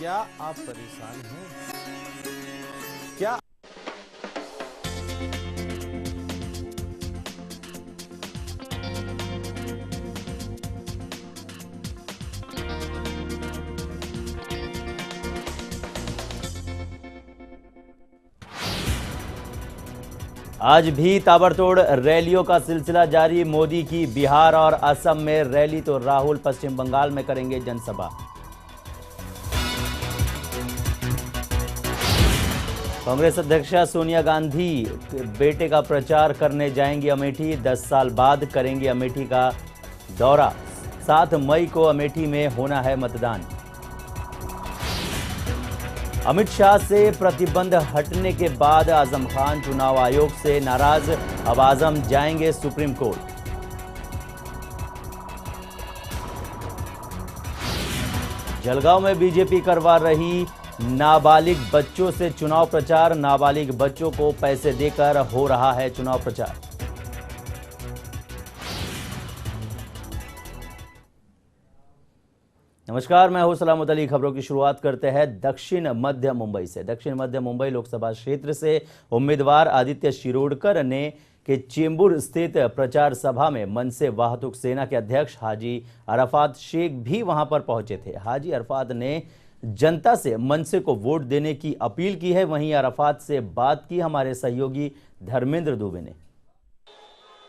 क्या आप परेशान हैं? क्या आज भी ताबड़तोड़ रैलियों का सिलसिला जारी। मोदी की बिहार और असम में रैली तो राहुल पश्चिम बंगाल में करेंगे जनसभा। कांग्रेस अध्यक्षा सोनिया गांधी बेटे का प्रचार करने जाएंगी अमेठी। 10 साल बाद करेंगे अमेठी का दौरा। 7 मई को अमेठी में होना है मतदान। अमित शाह से प्रतिबंध हटने के बाद आजम खान चुनाव आयोग से नाराज। अब आजम जाएंगे सुप्रीम कोर्ट। जलगांव में बीजेपी करवा रही नाबालिग बच्चों से चुनाव प्रचार। नाबालिग बच्चों को पैसे देकर हो रहा है चुनाव प्रचार। नमस्कार, मैं हूं सलामत अली। खबरों की शुरुआत करते हैं दक्षिण मध्य मुंबई से। दक्षिण मध्य मुंबई लोकसभा क्षेत्र से उम्मीदवार आदित्य शिरोडकर ने के चेंबूर स्थित प्रचार सभा में मनसे वाहतुक सेना के अध्यक्ष हाजी अराफात शेख भी वहां पर पहुंचे थे। हाजी अराफात ने जनता से मनसे को वोट देने की अपील की है। वहीं अराफात से बात की हमारे सहयोगी धर्मेंद्र दुबे ने।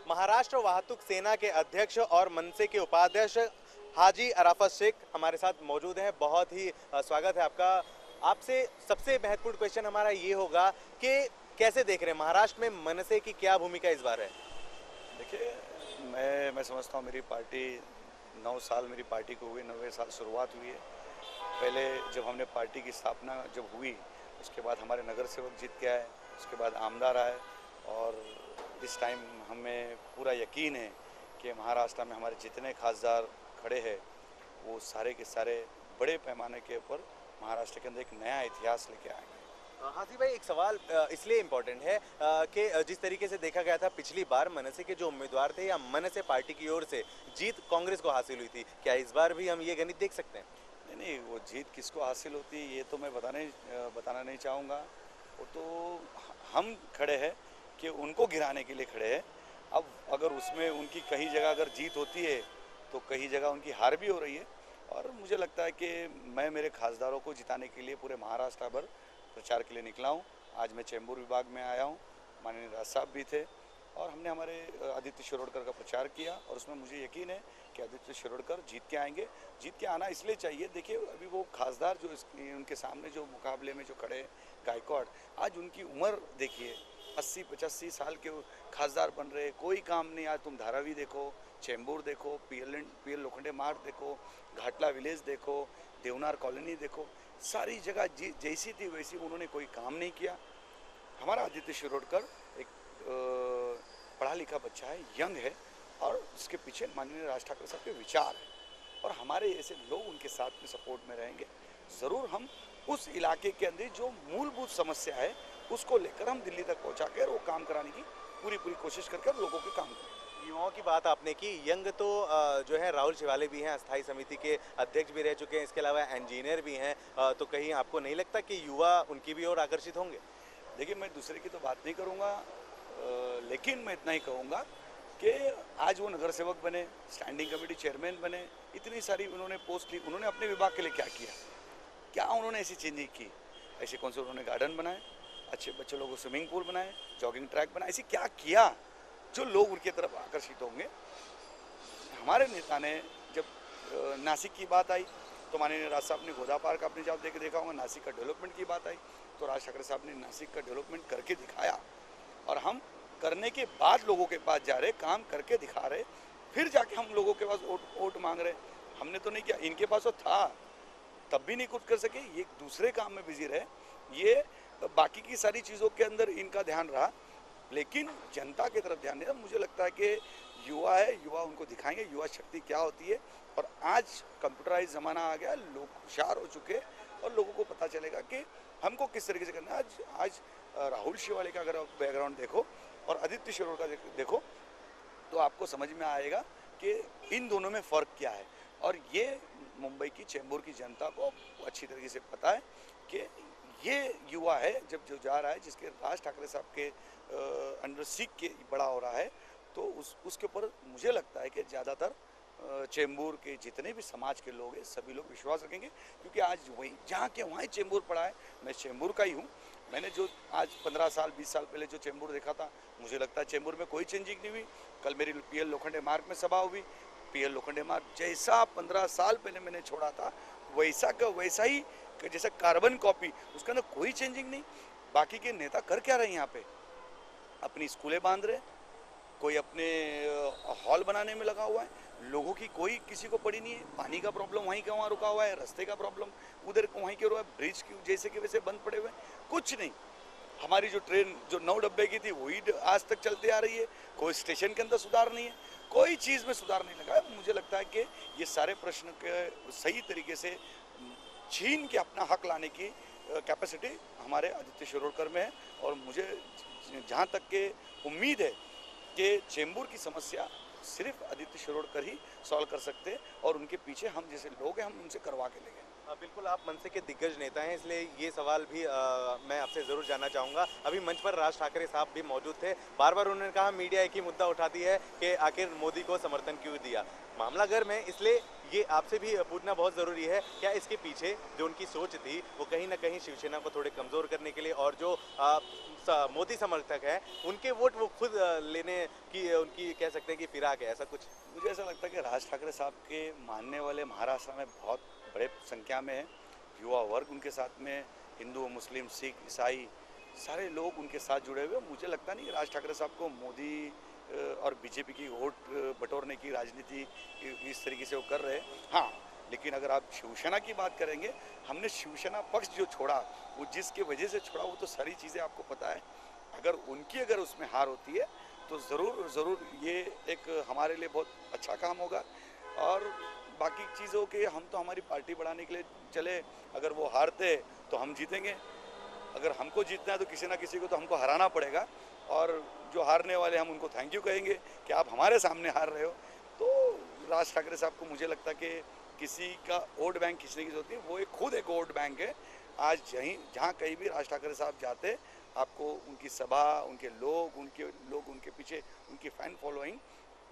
महाराष्ट्र वाहतुक सेना के अध्यक्ष और मनसे के उपाध्यक्ष हाजी अराफत शेख हमारे साथ मौजूद हैं। बहुत ही स्वागत है आपका। आपसे सबसे महत्वपूर्ण क्वेश्चन हमारा ये होगा कि कैसे देख रहे हैं महाराष्ट्र में मनसे की क्या भूमिका इस बार है? देखिए, मैं समझता हूँ मेरी पार्टी 9 साल मेरी पार्टी को हुई, 9वें साल शुरुआत हुई है। पहले जब हमने पार्टी की स्थापना जब हुई उसके बाद हमारे नगर सेवक जीत के आए, उसके बाद आमदार आए और इस टाइम हमें पूरा यकीन है कि महाराष्ट्र में हमारे जितने खासदार खड़े हैं वो सारे के सारे बड़े पैमाने के ऊपर महाराष्ट्र के अंदर एक नया इतिहास लेके आएंगे। हाजी भाई, एक सवाल इसलिए इम्पोर्टेंट है कि जिस तरीके से देखा गया था पिछली बार मनसे के जो उम्मीदवार थे या मनसे पार्टी की ओर से जीत कांग्रेस को हासिल हुई थी, क्या इस बार भी हम ये गणित देख सकते हैं? नहीं, वो जीत किसको हासिल होती है ये तो मैं बताना नहीं चाहूँगा। वो तो हम खड़े हैं कि उनको गिराने के लिए खड़े हैं। अब अगर उसमें उनकी कहीं जगह अगर जीत होती है तो कहीं जगह उनकी हार भी हो रही है। और मुझे लगता है कि मैं मेरे खासदारों को जिताने के लिए पूरे महाराष्ट्र भर प्रचार के लिए निकला हूँ। आज मैं चेंबूर विभाग में आया हूँ, माननीय राज साहब भी थे और हमने हमारे आदित्य शिरोडकर का प्रचार किया और उसमें मुझे यकीन है कि आदित्य शिरोडकर जीत के आएंगे। जीत के आना इसलिए चाहिए, देखिए अभी वो खासदार जो उनके सामने जो मुकाबले में जो खड़े गायकवाड़, आज उनकी उम्र देखिए 80-85 साल के खासदार बन रहे, कोई काम नहीं। आज तुम धारावी देखो, चेंबूर देखो, पीएल लोखंडे मार्ग देखो, घाटला विलेज देखो, देवनार कॉलोनी देखो, सारी जगह जैसी थी वैसी उन्होंने कोई काम नहीं किया। हमारा आदित्य शिरोडकर एक पढ़ा लिखा बच्चा है, यंग है और उसके पीछे माननीय राज ठाकरे साहब के विचार है और हमारे ऐसे लोग उनके साथ में सपोर्ट में रहेंगे। ज़रूर हम उस इलाके के अंदर जो मूलभूत समस्या है उसको लेकर हम दिल्ली तक पहुंचा कर वो काम कराने की पूरी कोशिश करके लोगों के काम करें। युवाओं की बात आपने की, यंग तो जो है राहुल शिवाले भी हैं, अस्थाई समिति के अध्यक्ष भी रह चुके हैं, इसके अलावा इंजीनियर भी हैं, तो कहीं आपको नहीं लगता कि युवा उनकी भी ओर आकर्षित होंगे? देखिए, मैं दूसरे की तो बात नहीं करूँगा, लेकिन मैं इतना ही कहूँगा कि आज वो नगर सेवक बने, स्टैंडिंग कमेटी चेयरमैन बने, इतनी सारी उन्होंने पोस्ट ली। उन्होंने अपने विभाग के लिए क्या किया? क्या उन्होंने ऐसी चीज़ नहीं की? ऐसे कौन से उन्होंने गार्डन बनाए, अच्छे बच्चे लोगों को स्विमिंग पूल बनाए, जॉगिंग ट्रैक बनाए? ऐसी क्या किया जो लोग उनकी तरफ आकर्षित होंगे? हमारे नेता ने जब नासिक की बात आई तो माननीय राज साहब ने गोदा पार्क आपने जब देखा होगा, नासिक का डेवलपमेंट की बात आई तो राज ठाकरे साहब ने नासिक का डेवलपमेंट करके दिखाया और हम करने के बाद लोगों के पास जा रहे, काम करके दिखा रहे, फिर जाके हम लोगों के पास वोट मांग रहे। हमने तो नहीं किया, इनके पास तो था तब भी नहीं कुछ कर सके, ये दूसरे काम में बिजी रहे, ये बाकी की सारी चीज़ों के अंदर इनका ध्यान रहा लेकिन जनता की तरफ ध्यान नहीं रहा। मुझे लगता है कि युवा है, युवा उनको दिखाएंगे युवा शक्ति क्या होती है। और आज कंप्यूटराइज ज़माना आ गया, लोग होशियार हो चुके और लोगों को पता चलेगा कि हमको किस तरीके से करना है। आज राहुल शिवाले का अगर आप बैकग्राउंड देखो और आदित्य शिरोडकर का देखो तो आपको समझ में आएगा कि इन दोनों में फ़र्क क्या है। और ये मुंबई की चेंबूर की जनता को अच्छी तरीके से पता है कि ये युवा है जब जो जा रहा है, जिसके राज ठाकरे साहब के अंडर सीख के बड़ा हो रहा है, तो उसके ऊपर मुझे लगता है कि ज़्यादातर चेंबूर के जितने भी समाज के लोग हैं सभी लोग विश्वास रखेंगे, क्योंकि आज वही जहाँ के वहाँ चेंबूर पड़ा है। मैं चेंबूर का ही हूँ। मैंने जो आज 15 साल 20 साल पहले जो चेंबूर देखा था, मुझे लगता है चेंबूर में कोई चेंजिंग नहीं हुई। कल मेरी पीएल लोखंडे मार्ग में सभा हुई। पीएल लोखंडे मार्ग जैसा 15 साल पहले मैंने छोड़ा था वैसा का वैसा ही, जैसा कार्बन कॉपी, उसका ना कोई चेंजिंग नहीं। बाकी के नेता कर क्या रहे हैं यहाँ पे? अपनी स्कूलें बांध रहे, कोई अपने हॉल बनाने में लगा हुआ है, लोगों की कोई किसी को पड़ी नहीं है। पानी का प्रॉब्लम वहीं का वहाँ रुका हुआ है, रास्ते का प्रॉब्लम उधर वहीं के रुका है, ब्रिज की जैसे कि वैसे बंद पड़े हुए हैं, कुछ नहीं। हमारी जो ट्रेन जो 9 डब्बे की थी वही आज तक चलती आ रही है। कोई स्टेशन के अंदर सुधार नहीं है, कोई चीज़ में सुधार नहीं लगा है। मुझे लगता है कि ये सारे प्रश्न के सही तरीके से छीन के अपना हक लाने की कैपेसिटी हमारे आदित्य शिरोडकर में है। और मुझे जहाँ तक के उम्मीद है कि चेंबूर की समस्या सिर्फ आदित्य शिरोडकर ही सॉल्व कर सकते हैं, और उनके पीछे हम जैसे लोग हैं हम उनसे करवा के लेंगे। बिल्कुल, आप मनसे के दिग्गज नेता हैं, इसलिए ये सवाल भी मैं आपसे ज़रूर जानना चाहूँगा। अभी मंच पर राज ठाकरे साहब भी मौजूद थे। बार बार उन्होंने कहा मीडिया एक ही मुद्दा उठाती है कि आखिर मोदी को समर्थन क्यों दिया। मामला गर्म है, इसलिए ये आपसे भी पूछना बहुत ज़रूरी है, क्या इसके पीछे जो उनकी सोच थी वो कहीं ना कहीं शिवसेना को थोड़े कमज़ोर करने के लिए, और जो मोदी समर्थक हैं उनके वोट वो खुद लेने की उनकी कह सकते हैं कि फिराक है, ऐसा कुछ? मुझे ऐसा लगता है कि राज ठाकरे साहब के मानने वाले महाराष्ट्र में बहुत बड़े संख्या में है। युवा वर्ग उनके साथ में, हिंदू मुस्लिम सिख ईसाई सारे लोग उनके साथ जुड़े हुए। मुझे लगता नहीं राज ठाकरे साहब को मोदी और बीजेपी की वोट बटोरने की राजनीति इस तरीके से वो कर रहे हैं। हाँ, लेकिन अगर आप शिवसेना की बात करेंगे, हमने शिवसेना पक्ष जो छोड़ा वो जिसके वजह से छोड़ा वो तो सारी चीज़ें आपको पता है। अगर उसमें हार होती है तो ज़रूर ये एक हमारे लिए बहुत अच्छा काम होगा। और बाकी चीज़ों के हम तो हमारी पार्टी बढ़ाने के लिए चले, अगर वो हारते तो हम जीतेंगे। अगर हमको जीतना है तो किसी ना किसी को तो हमको हराना पड़ेगा, और जो हारने वाले हम उनको थैंक यू कहेंगे कि आप हमारे सामने हार रहे हो। तो राज ठाकरे साहब को मुझे लगता है कि किसी का वोट बैंक खींचने की जरूरत नहीं, वो खुद एक वोट बैंक है। आज जहाँ कहीं भी राज ठाकरे साहब जाते, आपको उनकी सभा, उनके लोग उनके पीछे उनकी फैन फॉलोइंग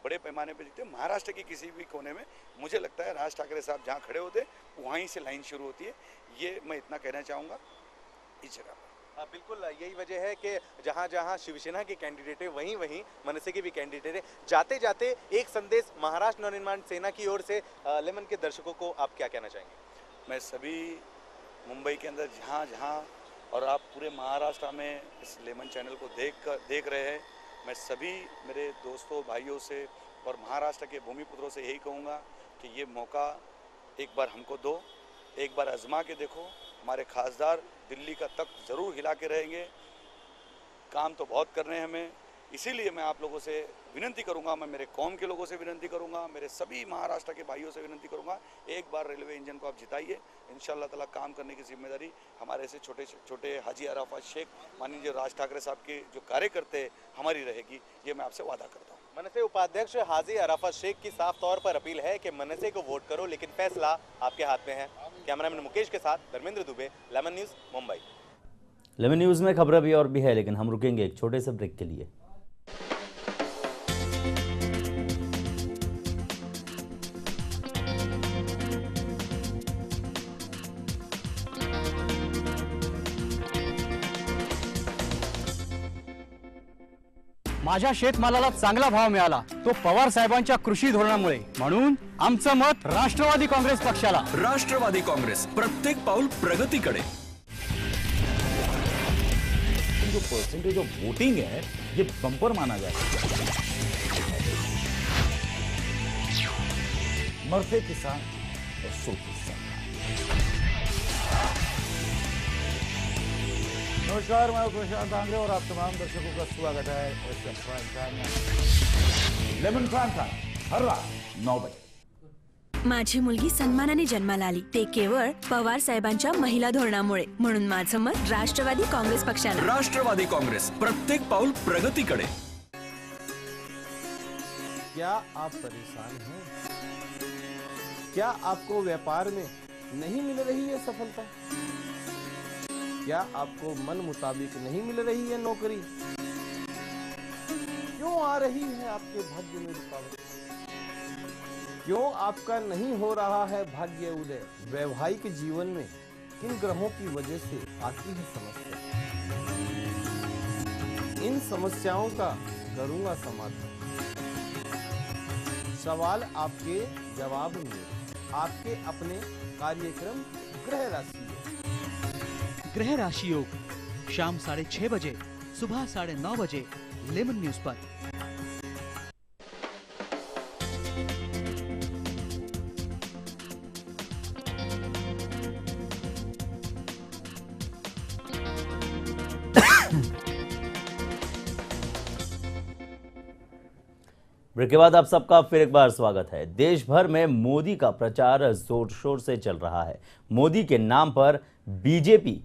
बड़े पैमाने पे दिखते हैं। महाराष्ट्र के किसी भी कोने में मुझे लगता है राज ठाकरे साहब जहाँ खड़े होते वहीं से लाइन शुरू होती है। ये मैं इतना कहना चाहूँगा इस जगह पर। बिल्कुल, यही वजह है कि जहाँ जहाँ शिवसेना के कैंडिडेट है वहीं मनसे के भी कैंडिडेट है। जाते जाते एक संदेश महाराष्ट्र नवनिर्माण सेना की ओर से लेमन के दर्शकों को आप क्या कहना चाहेंगे? मैं सभी मुंबई के अंदर जहाँ और आप पूरे महाराष्ट्र में इस लेमन चैनल को देख रहे हैं, मैं सभी मेरे दोस्तों भाइयों से और महाराष्ट्र के भूमिपुत्रों से यही कहूँगा कि ये मौका एक बार हमको दो, एक बार आजमा के देखो। हमारे खासदार दिल्ली का तख्त ज़रूर हिला के रहेंगे। काम तो बहुत करने हैं हमें, इसीलिए मैं आप लोगों से विनती करूंगा, मैं मेरे कौम के लोगों से विनती करूंगा, मेरे सभी महाराष्ट्र के भाइयों से विनती करूंगा, एक बार रेलवे इंजन को आप जिताइए। इंशाल्लाह ताला काम करने की जिम्मेदारी हमारे से छोटे छोटे हाजी अराफत शेख, माननीय राज ठाकरे साहब के जो कार्यकर्ते हमारी रहेगी, ये मैं आपसे वादा करता हूँ। मनसे उपाध्यक्ष हाजी अराफत शेख की साफ तौर पर अपील है कि मनसे को वोट करो, लेकिन फैसला आपके हाथ में है। कैमरामैन मुकेश के साथ Dharmendra Dubey, lemon news, Mumbai. Lemon news में खबरें भी और भी है, लेकिन हम रुकेंगे एक छोटे से ब्रेक के लिए। माझ्या शेतमालाला चांगला भाव मिळाला तो पवार साहेबांच्या कृषी धोरणामुळे, म्हणून आमचं मत राष्ट्रवादी काँग्रेस पक्षाला। राष्ट्रवादी काँग्रेस, प्रत्येक पाऊल प्रगतीकडे। जो परसेंटेज ऑफ वोटिंग है ये बम्पर माना जाता है। मरते किसान और सोते सरकार। नमस्कार, मैं प्रशांत आंग्रे और आप तमाम दर्शकों का स्वागत है लेमन प्राइम टाइम हर रात 9 बजे। माझी मुलगी सन्मानाने जन्माला आली, ते केवळ पवार साहेबांच्या महिला धोरणामुळे, म्हणून माझं मत राष्ट्रवादी काँग्रेस पक्षाला। राष्ट्रवादी काँग्रेस, प्रत्येक पाऊल प्रगतीकडे। क्या आप परेशान हैं? क्या आपको व्यापार में नहीं मिल रही है सफलता? क्या आपको मन मुताबिक नहीं मिल रही है नौकरी? क्यों आ रही है आपके भाग्य में रुकावट? क्यों आपका नहीं हो रहा है भाग्य उदय? वैवाहिक जीवन में किन ग्रहों की वजह से आती है समस्या? इन समस्याओं का करूंगा समाधान। सवाल आपके, जवाब मेरे, आपके अपने कार्यक्रम ग्रह राशि योग। ग्रह राशि योग शाम 6:30 बजे, सुबह 9:30 बजे लेमन न्यूज पर। ब्रेक के बाद आप सबका फिर एक बार स्वागत है। देश भर में मोदी का प्रचार जोर शोर से चल रहा है। मोदी के नाम पर बीजेपी,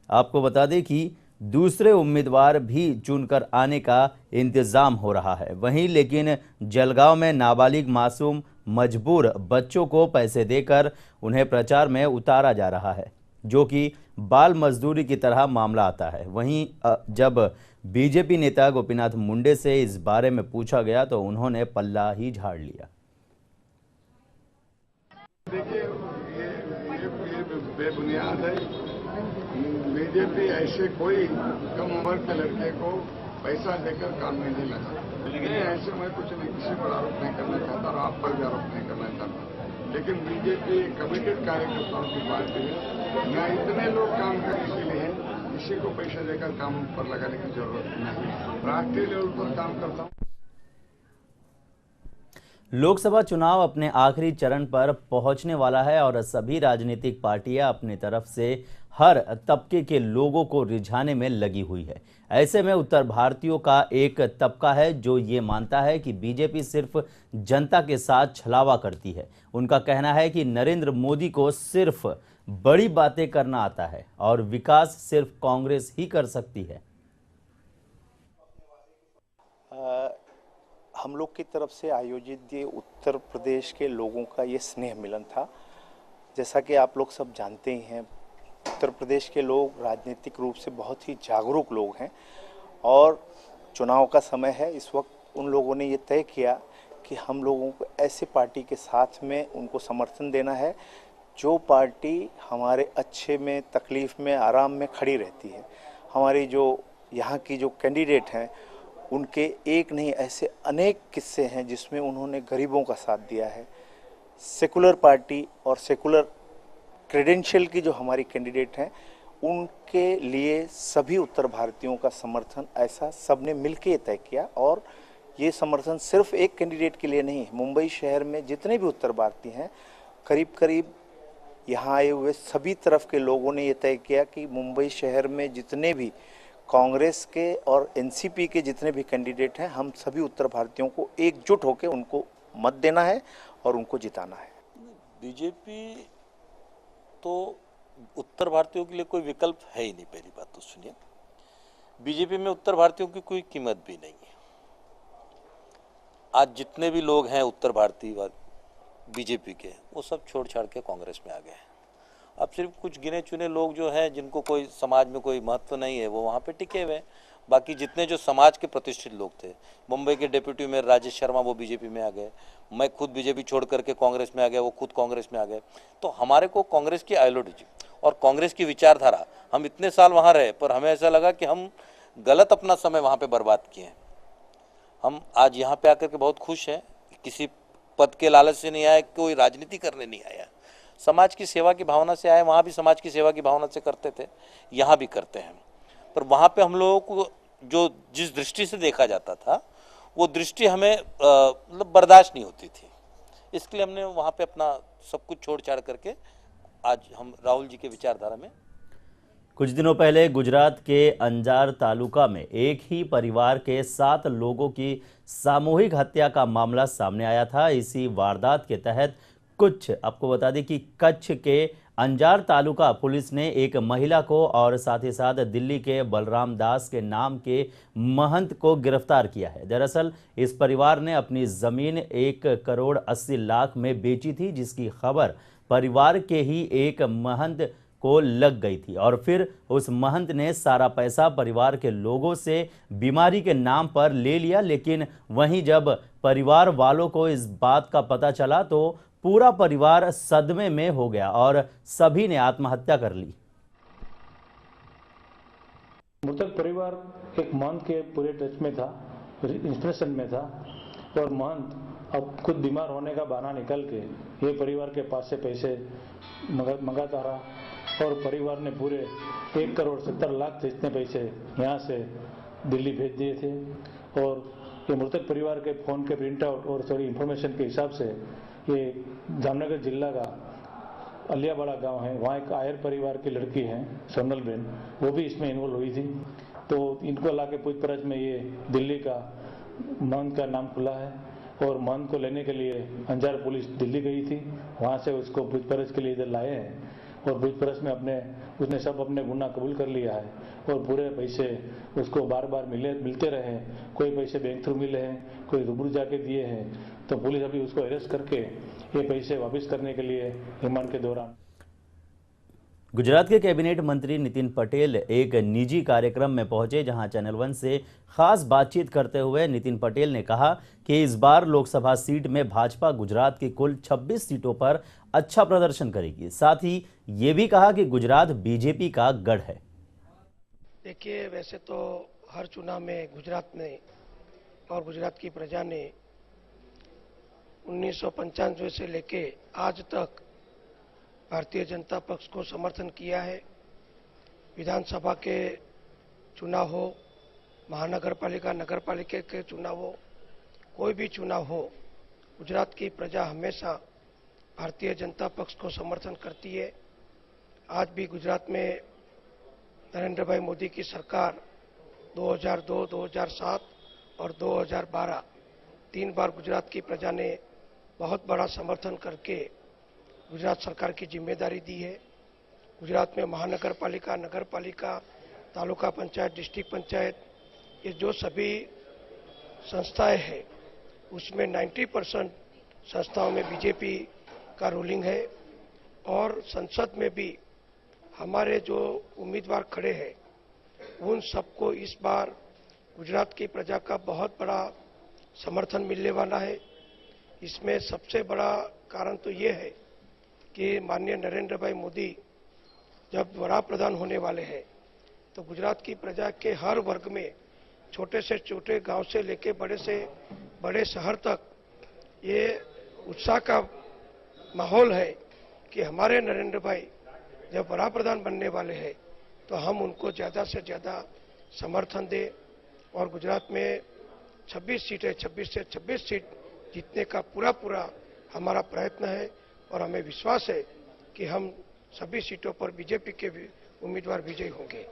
आपको बता दें कि दूसरे उम्मीदवार भी चुनकर आने का इंतजाम हो रहा है। वहीं लेकिन जलगांव में नाबालिग मासूम मजबूर बच्चों को पैसे देकर उन्हें प्रचार में उतारा जा रहा है, जो कि बाल मजदूरी की तरह मामला आता है। वहीं जब बीजेपी नेता गोपीनाथ मुंडे से इस बारे में पूछा गया तो उन्होंने पल्ला ही झाड़ लिया। देखिए, ये बेबुनियाद है। बीजेपी ऐसे कोई कम उम्र के लड़के को पैसा देकर काम में नहीं लगा। लेकिन ऐसे मैं कुछ नहीं, किसी पर आरोप नहीं करना चाहता और आप पर भी आरोप नहीं करना चाहता। लेकिन बीजेपी कमिटेड कार्यकर्ताओं की पार्टी है। यहाँ इतने लोग काम करने के लिए हैं, किसी को पैसा देकर काम पर लगाने की जरूरत नहीं। राष्ट्रीय लेवल पर काम करता हूँ। लोकसभा चुनाव अपने आखिरी चरण पर पहुंचने वाला है और सभी राजनीतिक पार्टियां अपनी तरफ से हर तबके के लोगों को रिझाने में लगी हुई है। ऐसे में उत्तर भारतीयों का एक तबका है जो ये मानता है कि बीजेपी सिर्फ जनता के साथ छलावा करती है। उनका कहना है कि नरेंद्र मोदी को सिर्फ बड़ी बातें करना आता है और विकास सिर्फ कांग्रेस ही कर सकती है। हम लोग की तरफ से आयोजित ये उत्तर प्रदेश के लोगों का ये स्नेह मिलन था। जैसा कि आप लोग सब जानते ही हैं, उत्तर प्रदेश के लोग राजनीतिक रूप से बहुत ही जागरूक लोग हैं और चुनाव का समय है। इस वक्त उन लोगों ने ये तय किया कि हम लोगों को ऐसे पार्टी के साथ में उनको समर्थन देना है जो पार्टी हमारे अच्छे में, तकलीफ़ में, आराम में खड़ी रहती है। हमारी जो यहाँ की जो कैंडिडेट हैं उनके एक नहीं ऐसे अनेक किस्से हैं जिसमें उन्होंने गरीबों का साथ दिया है। सेकुलर पार्टी और सेकुलर क्रेडेंशियल की जो हमारी कैंडिडेट हैं उनके लिए सभी उत्तर भारतीयों का समर्थन ऐसा सबने मिलकर तय किया। और ये समर्थन सिर्फ एक कैंडिडेट के लिए नहीं है। मुंबई शहर में जितने भी उत्तर भारतीय हैं, करीब करीब यहाँ आए हुए सभी तरफ के लोगों ने ये तय किया कि मुंबई शहर में जितने भी कांग्रेस के और एनसीपी के जितने भी कैंडिडेट हैं, हम सभी उत्तर भारतीयों को एकजुट होकर उनको मत देना है और उनको जिताना है। बीजेपी तो उत्तर भारतीयों के लिए कोई विकल्प है ही नहीं। पहली बात तो सुनिए, बीजेपी में उत्तर भारतीयों की कोई कीमत भी नहीं है। आज जितने भी लोग हैं उत्तर भारतीय बीजेपी के, वो सब छोड़ छाड़ के कांग्रेस में आ गए हैं। अब सिर्फ कुछ गिने चुने लोग जो हैं जिनको कोई समाज में कोई महत्व नहीं है वो वहाँ पे टिके हुए हैं। बाकी जितने जो समाज के प्रतिष्ठित लोग थे, मुंबई के डिप्टी मेयर राजेश शर्मा वो बीजेपी में आ गए, मैं खुद बीजेपी छोड़ करके कांग्रेस में आ गया, वो खुद कांग्रेस में आ गए। तो हमारे को कांग्रेस की आइडियोलॉजी और कांग्रेस की विचारधारा, हम इतने साल वहाँ रहे पर हमें ऐसा लगा कि हम गलत अपना समय वहाँ पर बर्बाद किए हैं। हम आज यहाँ पे आकर के बहुत खुश हैं। किसी पद के लालच से नहीं आया, कोई राजनीति करने नहीं आया, समाज की सेवा की भावना से आए। वहाँ भी समाज की सेवा की भावना से करते थे, यहाँ भी करते हैं। पर वहाँ पे हम लोगों को जो जिस दृष्टि से देखा जाता था वो दृष्टि हमें मतलब बर्दाश्त नहीं होती थी। इसके लिए हमने वहाँ पे अपना सब कुछ छोड़ छाड़ करके आज हम राहुल जी के विचारधारा में। कुछ दिनों पहले गुजरात के अंजार तालुका में एक ही परिवार के 7 लोगों की सामूहिक हत्या का मामला सामने आया था। इसी वारदात के तहत कुछ, आपको बता दें कि कच्छ के अंजार तालुका पुलिस ने एक महिला को और साथ ही साथ दिल्ली के बलराम दास के नाम के महंत को गिरफ्तार किया है। दरअसल इस परिवार ने अपनी जमीन 1,80,00,000 में बेची थी, जिसकी खबर परिवार के ही एक महंत को लग गई थी और फिर उस महंत ने सारा पैसा परिवार के लोगों से बीमारी के नाम पर ले लिया। लेकिन वहीं जब परिवार वालों को इस बात का पता चला तो पूरा परिवार सदमे में हो गया और सभी ने आत्महत्या कर ली। मृतक परिवार एक महंत के पूरे टच में था, इंस्पिरेशन में था और महंत अब खुद बीमार होने का बहाना निकल के ये परिवार के पास से पैसे मंगाता रहा और परिवार ने पूरे 1,70,00,000 से इतने पैसे यहाँ से दिल्ली भेज दिए थे। और ये मृतक परिवार के फ़ोन के प्रिंट आउट और सारी इंफॉर्मेशन के हिसाब से ये जामनगर जिला का अलियाबाड़ा गांव है, वहाँ एक आयर परिवार की लड़की है सोनल बेन, वो भी इसमें इन्वॉल्व हुई थी। तो इनको लाके पूछपरछ में ये दिल्ली का महंत का नाम खुला है और महंत को लेने के लिए अंजार पुलिस दिल्ली गई थी, वहाँ से उसको पूछपरछ के लिए इधर लाए हैं और पूछपरछ में उसने सब अपने गुनाह कबूल कर लिया है और पूरे पैसे उसको बार बार मिलते रहे। कोई पैसे बैंक थ्रू मिले हैं, कोई रूबरू जाके दिए हैं। तो पुलिस अभी उसको अरेस्ट करके ये पैसे वापस करने के लिए रिमांड के दौरान। गुजरात के कैबिनेट मंत्री नितिन पटेल एक निजी कार्यक्रम में पहुंचे, जहां चैनल 1 से खास बातचीत करते हुए नितिन पटेल ने कहा कि इस बार लोकसभा सीट में भाजपा गुजरात की कुल 26 सीटों पर अच्छा प्रदर्शन करेगी। साथ ही ये भी कहा कि गुजरात बीजेपी का गढ़ है। देखिए, वैसे तो हर चुनाव में गुजरात ने और गुजरात की प्रजा ने 1995 से लेके आज तक भारतीय जनता पक्ष को समर्थन किया है। विधानसभा के चुनाव हो, महानगर पालिका नगर पालिका के चुनाव हो, कोई भी चुनाव हो, गुजरात की प्रजा हमेशा भारतीय जनता पक्ष को समर्थन करती है। आज भी गुजरात में नरेंद्र भाई मोदी की सरकार 2002, 2007 और 2012 3 बार गुजरात की प्रजा ने बहुत बड़ा समर्थन करके गुजरात सरकार की जिम्मेदारी दी है। गुजरात में महानगर पालिका नगर पालिका तालुका पंचायत डिस्ट्रिक्ट पंचायत ये जो सभी संस्थाएं हैं उसमें 90% संस्थाओं में बीजेपी का रूलिंग है और संसद में भी हमारे जो उम्मीदवार खड़े हैं उन सबको इस बार गुजरात की प्रजा का बहुत बड़ा समर्थन मिलने वाला है। इसमें सबसे बड़ा कारण तो ये है कि माननीय नरेंद्र भाई मोदी जब वड़ा प्रधान होने वाले हैं तो गुजरात की प्रजा के हर वर्ग में छोटे से छोटे गांव से लेके बड़े से बड़े शहर तक ये उत्साह का माहौल है कि हमारे नरेंद्र भाई जब वड़ा प्रधान बनने वाले हैं तो हम उनको ज़्यादा से ज़्यादा समर्थन दें और गुजरात में 26 सीटें 26 से 26 सीट जीतने का पूरा हमारा प्रयत्न है और हमें विश्वास है कि हम सभी सीटों पर बीजेपी के उम्मीदवार विजयी होंगे।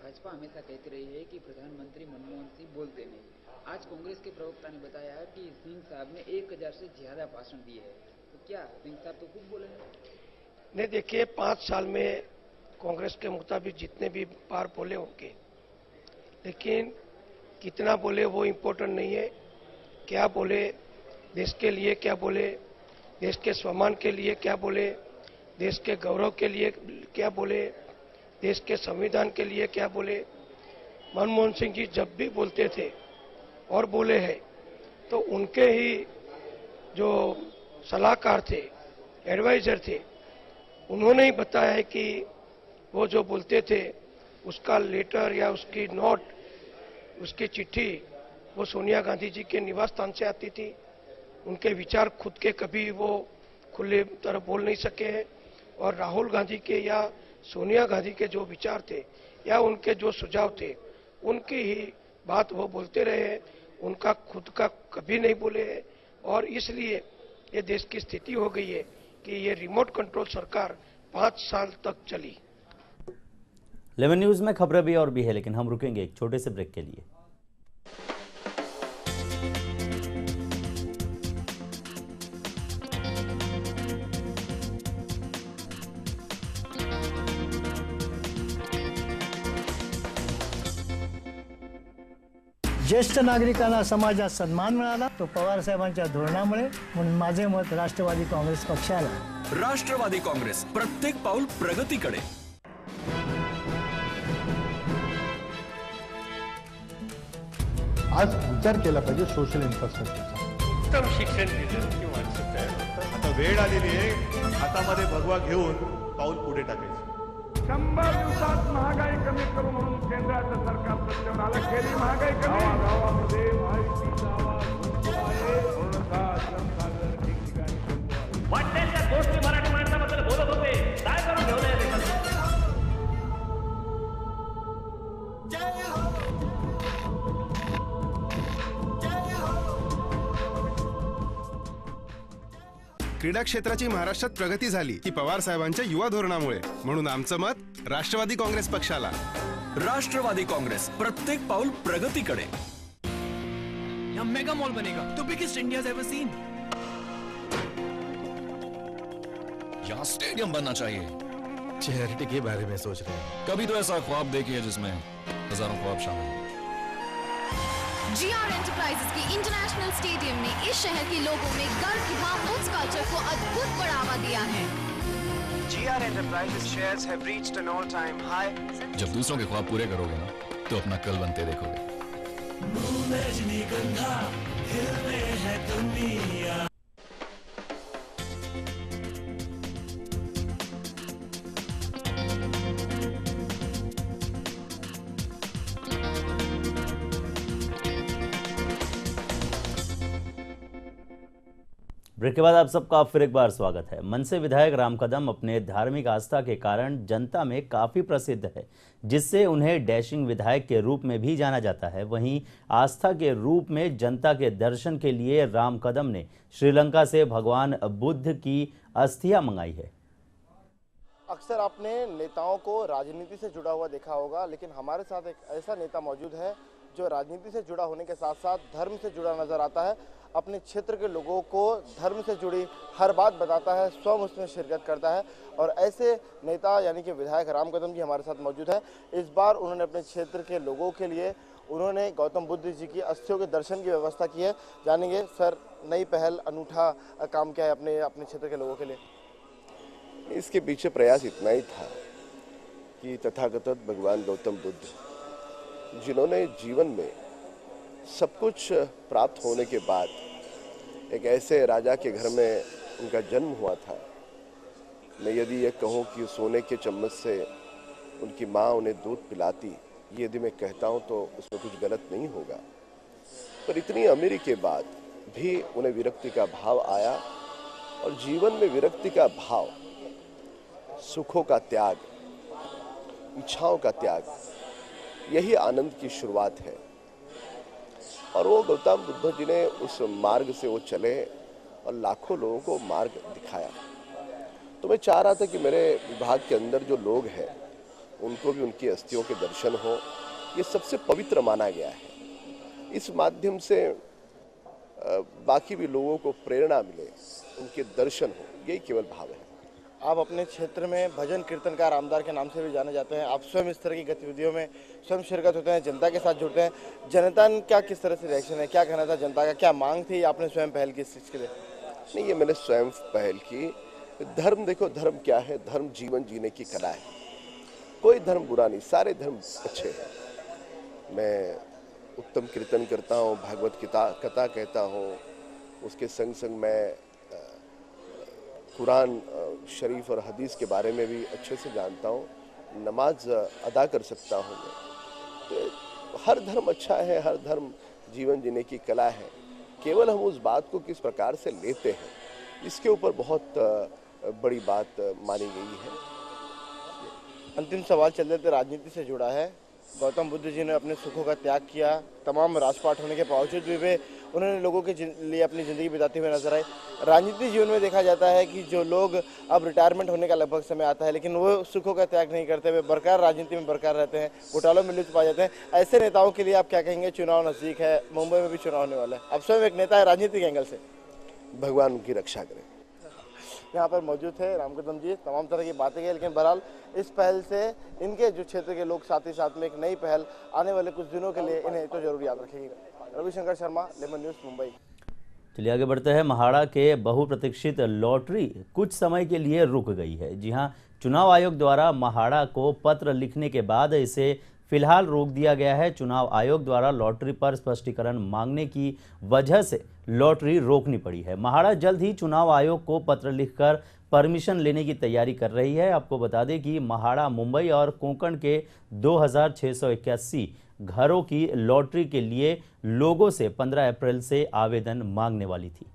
भाजपा हमेशा कहती रही है कि प्रधानमंत्री मनमोहन सिंह बोलते नहीं। आज कांग्रेस के प्रवक्ता ने बताया कि सिंह साहब ने 1000 से ज्यादा भाषण दिए हैं, तो क्या सिंह साहब तो खूब बोले नहीं? देखिए, 5 साल में कांग्रेस के मुताबिक जितने भी बार बोले होंगे, लेकिन कितना बोले वो इम्पोर्टेंट नहीं है। क्या बोले, देश के लिए क्या बोले, देश के सम्मान के लिए क्या बोले, देश के गौरव के लिए क्या बोले, देश के संविधान के लिए क्या बोले। मनमोहन सिंह जी जब भी बोलते थे और बोले हैं तो उनके ही जो सलाहकार थे, एडवाइजर थे, उन्होंने ही बताया है कि वो जो बोलते थे उसका लेटर या उसकी नोट, उसकी चिट्ठी वो सोनिया गांधी जी के निवास स्थान से आती थी। उनके विचार खुद के कभी वो खुले तरह बोल नहीं सके हैं और राहुल गांधी के या सोनिया गांधी के जो विचार थे या उनके जो सुझाव थे उनकी ही बात वो बोलते रहे हैं, उनका खुद का कभी नहीं बोले हैं। और इसलिए ये देश की स्थिति हो गई है कि ये रिमोट कंट्रोल सरकार 5 साल तक चली। 11 न्यूज में खबरें भी और भी है, लेकिन हम रुकेंगे एक छोटे से ब्रेक के लिए। ज्येष्ठ नागरिकांना समाजात सन्मान मिळाला तो पवार साहेबांच्या धोरणामुळे, म्हणून माझे मत राष्ट्रवादी काँग्रेस पक्षाला. राष्ट्रवादी काँग्रेस, प्रत्येक पाऊल प्रगतीकडे. आज विचार केला पाहिजे सोशल इन्फ्रास्ट्रक्चरचा. उत्तम शिक्षण दिलं की माणसं तयार होतात. आता वेळ आलेली आहे हातामध्ये भगवा घेऊन पाऊल पुढे टाकायचं. 100 दिवसात महागाई कमी करू म्हणून केंद्राचं सरकार सत्तेवर आलं. केली महागाई कमी. गावामध्ये माहितीचा आवाज उंच आहे. पूर्णतः जनसागर ठिकठिकाणी वाटण्याच्या गोष्टी मराठी माणसाबद्दल बोलत होते. काय करून ठेवलंय ते? क्रीडा क्षेत्राची महाराष्ट्रात प्रगती झाली की पवार साहेबांच्या युवा धोरणामुळे, म्हणून आमचं मत राष्ट्रवादी काँग्रेस पक्षाला. राष्ट्रवादी काँग्रेस, प्रत्येक पाऊल प्रगतीकडे. यहाँ मेगा मॉल बनेगा, the biggest India ever seen. यहाँ स्टेडियम बनना चाहिए. चैरिटी के बारे में सोच रहे हैं. कभी तो ऐसा ख्वाब देखिए जिसमें हजारों ख्वाब शामिल हो. GR एंटरप्राइजेस के इंटरनेशनल स्टेडियम ने इस शहर के लोगों में गर्व की भावना उस कल्चर को अद्भुत बढ़ावा दिया है. GR enterprises shares have reached N all time high. जब दूसरों के ख्वाब पूरे करोगे ना, तो अपना कल बनते देखोगे. रजनीगंधा हिलने है दुनिया. ब्रेक के बाद आप सबका फिर एक बार स्वागत है। मनसे विधायक राम कदम अपने धार्मिक आस्था के कारण जनता में काफ़ी प्रसिद्ध है, जिससे उन्हें डैशिंग विधायक के रूप में भी जाना जाता है। वहीं आस्था के रूप में जनता के दर्शन के लिए राम कदम ने श्रीलंका से भगवान बुद्ध की अस्थियां मंगाई है। अक्सर आपने नेताओं को राजनीति से जुड़ा हुआ देखा होगा, लेकिन हमारे साथ एक ऐसा नेता मौजूद है जो राजनीति से जुड़ा होने के साथ साथ धर्म से जुड़ा नजर आता है। अपने क्षेत्र के लोगों को धर्म से जुड़ी हर बात बताता है, स्वयं उसमें शिरकत करता है, और ऐसे नेता यानी कि विधायक राम कदम जी हमारे साथ मौजूद है। इस बार उन्होंने अपने क्षेत्र के लोगों के लिए उन्होंने गौतम बुद्ध जी की अस्थियों के दर्शन की व्यवस्था की है। जानेंगे सर, नई पहल, अनूठा काम क्या है अपने क्षेत्र के लोगों के लिए? इसके पीछे प्रयास इतना ही था कि तथाकथित भगवान गौतम बुद्ध जिन्होंने जीवन में सब कुछ प्राप्त होने के बाद एक ऐसे राजा के घर में उनका जन्म हुआ था। मैं यदि ये कहूँ कि सोने के चम्मच से उनकी माँ उन्हें दूध पिलाती, ये यदि मैं कहता हूँ तो उसमें कुछ गलत नहीं होगा। पर इतनी अमीरी के बाद भी उन्हें विरक्ति का भाव आया, और जीवन में विरक्ति का भाव, सुखों का त्याग, इच्छाओं का त्याग, यही आनंद की शुरुआत है। और वो गौतम बुद्ध जी ने उस मार्ग से वो चले और लाखों लोगों को मार्ग दिखाया। तो मैं चाह रहा था कि मेरे विभाग के अंदर जो लोग हैं उनको भी उनकी अस्थियों के दर्शन हो। ये सबसे पवित्र माना गया है। इस माध्यम से बाकी भी लोगों को प्रेरणा मिले, उनके दर्शन हो, यही केवल भाव है। आप अपने क्षेत्र में भजन कीर्तनकार आमदार के नाम से भी जाने जाते हैं। आप स्वयं इस तरह की गतिविधियों में स्वयं शिरकत होते हैं, जनता के साथ जुड़ते हैं। जनता का किस तरह से रिएक्शन है, क्या कहना था जनता का, क्या मांग थी, आपने स्वयं पहल की इस चीज़ के लिए? नहीं, ये मैंने स्वयं पहल की। धर्म देखो, धर्म क्या है? धर्म जीवन जीने की कला है। कोई धर्म बुरा नहीं, सारे धर्म अच्छे हैं। मैं उत्तम कीर्तन करता हूँ, भागवत कथा कहता हूँ, उसके संग संग मैं कुरान शरीफ और हदीस के बारे में भी अच्छे से जानता हूँ, नमाज अदा कर सकता हूँ मैं। तो हर धर्म अच्छा है, हर धर्म जीवन जीने की कला है। केवल हम उस बात को किस प्रकार से लेते हैं, इसके ऊपर बहुत बड़ी बात मानी गई है। अंतिम सवाल चल रहे थे, राजनीति से जुड़ा है। गौतम बुद्ध जी ने अपने सुखों का त्याग किया, तमाम राजपाट होने के बावजूद भी वे उन्होंने लोगों के लिए अपनी ज़िंदगी बिताते हुए नजर आए। राजनीतिक जीवन में देखा जाता है कि जो लोग अब रिटायरमेंट होने का लगभग समय आता है, लेकिन वो सुखों का त्याग नहीं करते, वे बरकरार राजनीति में बरकरार रहते हैं, घोटालों में लिप्त पा जाते हैं। ऐसे नेताओं के लिए आप क्या कहेंगे? चुनाव नज़दीक है, मुंबई में भी चुनाव होने वाला है, आप स्वयं एक नेता है राजनीतिक एंगल से। भगवान उनकी रक्षा करें। यहाँ पर मौजूद थे। राम कदम जी तमाम तरह की बातें की, लेकिन बहरहाल इस पहल से इनके जो क्षेत्र के लोग साथ ही साथ में एक नई पहल आने वाले कुछ दिनों के लिए इन्हें तो जरूर याद रखेगा। Ravishankar Sharma, lemon news, Mumbai. चलिए आगे बढ़ते हैं। महाड़ा के बहुप्रतीक्षित लॉटरी कुछ समय के लिए रुक गई है। जी हां, चुनाव आयोग द्वारा महाड़ा को पत्र लिखने के बाद इसे फिलहाल रोक दिया गया है। चुनाव आयोग द्वारा लॉटरी पर स्पष्टीकरण मांगने की वजह से लॉटरी रोकनी पड़ी है। महाड़ा जल्द ही चुनाव आयोग को पत्र लिखकर परमिशन लेने की तैयारी कर रही है। आपको बता दें कि महाड़ा, मुंबई और कोंकण के 2681 घरों की लॉटरी के लिए लोगों से 15 अप्रैल से आवेदन मांगने वाली थी।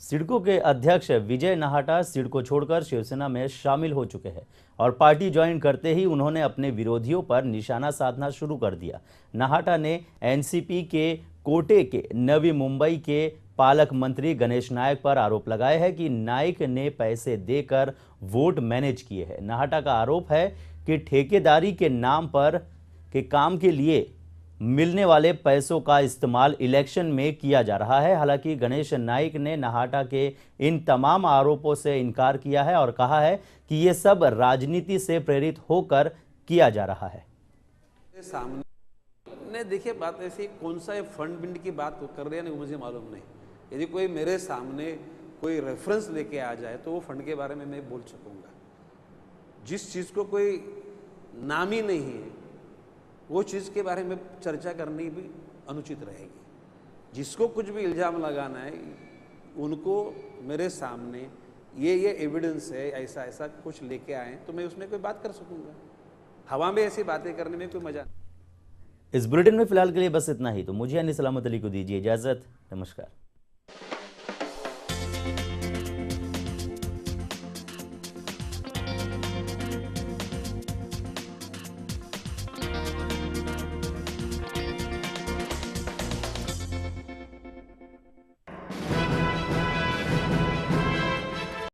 सिडको के अध्यक्ष विजय नाहटा सिडको छोड़कर शिवसेना में शामिल हो चुके हैं और पार्टी ज्वाइन करते ही उन्होंने अपने विरोधियों पर निशाना साधना शुरू कर दिया। नाहटा ने एनसीपी के कोटे के नवी मुंबई के पालक मंत्री गणेश नायक पर आरोप लगाया है कि नायक ने पैसे देकर वोट मैनेज किए हैं। नाहटा का आरोप है कि ठेकेदारी के नाम पर के काम के लिए मिलने वाले पैसों का इस्तेमाल इलेक्शन में किया जा रहा है। हालांकि गणेश नाइक ने नाहटा के इन तमाम आरोपों से इनकार किया है और कहा है कि ये सब राजनीति से प्रेरित होकर किया जा रहा है। सामने देखिए, बात ऐसी कौन सा फंड बिंड की बात कर रहे हैं नहीं मुझे मालूम नहीं। यदि कोई मेरे सामने कोई रेफरेंस लेके आ जाए तो वो फंड के बारे में मैं बोल सकूंगा। जिस चीज़ को कोई नाम ही नहीं है वो चीज़ के बारे में चर्चा करनी भी अनुचित रहेगी। जिसको कुछ भी इल्ज़ाम लगाना है उनको मेरे सामने ये एविडेंस है, ऐसा ऐसा कुछ लेके आए तो मैं उसमें कोई बात कर सकूंगा। हवा में ऐसी बातें करने में कोई मजा नहीं। इस बुलेटिन में फिलहाल के लिए बस इतना ही। तो मुझे यानी सलामत अली को दीजिए इजाजत। नमस्कार।